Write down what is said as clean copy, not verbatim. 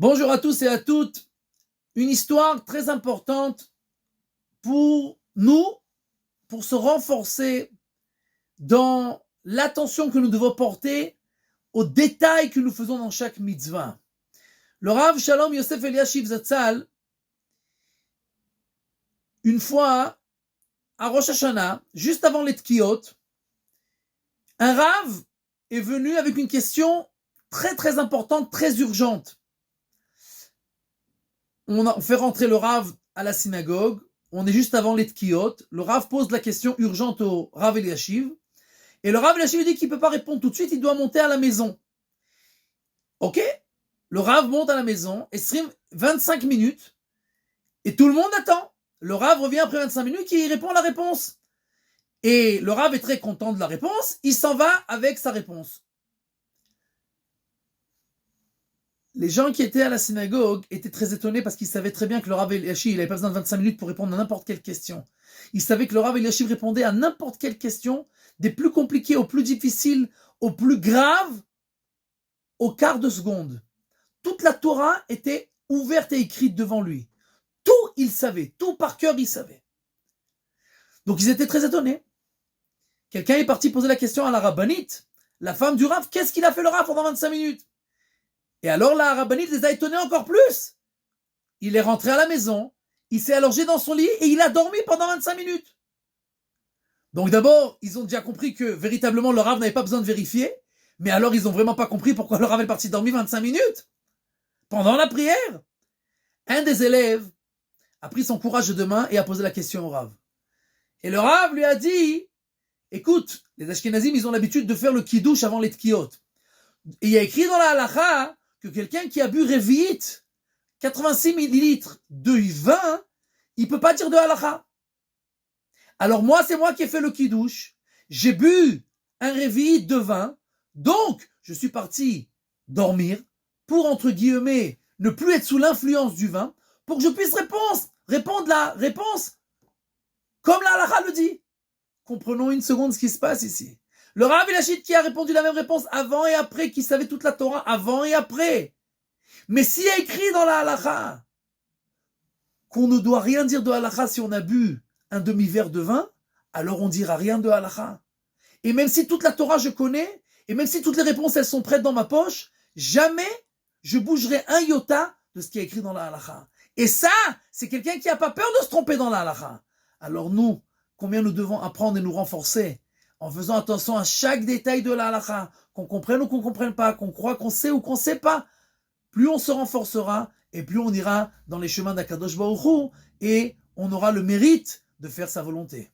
Bonjour à tous et à toutes. Une histoire très importante pour nous, pour se renforcer dans l'attention que nous devons porter aux détails que nous faisons dans chaque mitzvah. Le Rav Shalom Yosef Eliashiv Zatzal, une fois à Rosh Hashanah, juste avant les Tkiyot, un Rav est venu avec une question très très importante, très urgente. On fait rentrer le Rav à la synagogue, on est juste avant les Tkiyot, le Rav pose la question urgente au Rav Eliashiv, et le Rav Eliashiv dit qu'il ne peut pas répondre tout de suite, il doit monter à la maison. Ok, le Rav monte à la maison, et stream 25 minutes, et tout le monde attend. Le Rav revient après 25 minutes et il répond la réponse. Et le Rav est très content de la réponse, il s'en va avec sa réponse. Les gens qui étaient à la synagogue étaient très étonnés parce qu'ils savaient très bien que le Rav Eliashiv, il n'avait pas besoin de 25 minutes pour répondre à n'importe quelle question. Ils savaient que le Rav Eliashiv répondait à n'importe quelle question, des plus compliquées aux plus difficiles, aux plus graves, au quart de seconde. Toute la Torah était ouverte et écrite devant lui. Tout, il savait. Tout par cœur, il savait. Donc, ils étaient très étonnés. Quelqu'un est parti poser la question à la rabbinite, la femme du Rav, qu'est-ce qu'il a fait le Rav pendant 25 minutes? Et alors la rabbinite les a étonnés encore plus. Il est rentré à la maison, il s'est allongé dans son lit et il a dormi pendant 25 minutes. Donc d'abord, ils ont déjà compris que véritablement le Rav n'avait pas besoin de vérifier, mais alors ils n'ont vraiment pas compris pourquoi le Rav est parti dormir 25 minutes pendant la prière. Un des élèves a pris son courage de main et a posé la question au Rav. Et le Rav lui a dit, écoute, les Ashkenazim, ils ont l'habitude de faire le kiddush avant les tkiyot. Et il y a écrit dans la halacha que quelqu'un qui a bu Revi'it, 86 millilitres de vin, il peut pas dire de halacha. Alors moi, c'est moi qui ai fait le kiddush. J'ai bu un Revi'it de vin, donc je suis parti dormir pour, entre guillemets, ne plus être sous l'influence du vin, pour que je puisse répondre la réponse comme la halacha le dit. Comprenons une seconde ce qui se passe ici. Le Rav Eliashiv qui a répondu la même réponse avant et après, qui savait toute la Torah avant et après. Mais s'il y a écrit dans la halacha qu'on ne doit rien dire de halacha si on a bu un demi-verre de vin, alors on dira rien de halacha. Et même si toute la Torah je connais, et même si toutes les réponses elles sont prêtes dans ma poche, jamais je bougerai un iota de ce qui est écrit dans la halacha. Et ça, c'est quelqu'un qui n'a pas peur de se tromper dans la halacha. Alors nous, combien nous devons apprendre et nous renforcer en faisant attention à chaque détail de la halakha, qu'on comprenne ou qu'on ne comprenne pas, qu'on croit qu'on sait ou qu'on ne sait pas. Plus on se renforcera et plus on ira dans les chemins d'Akadosh Baruch Hu et on aura le mérite de faire sa volonté.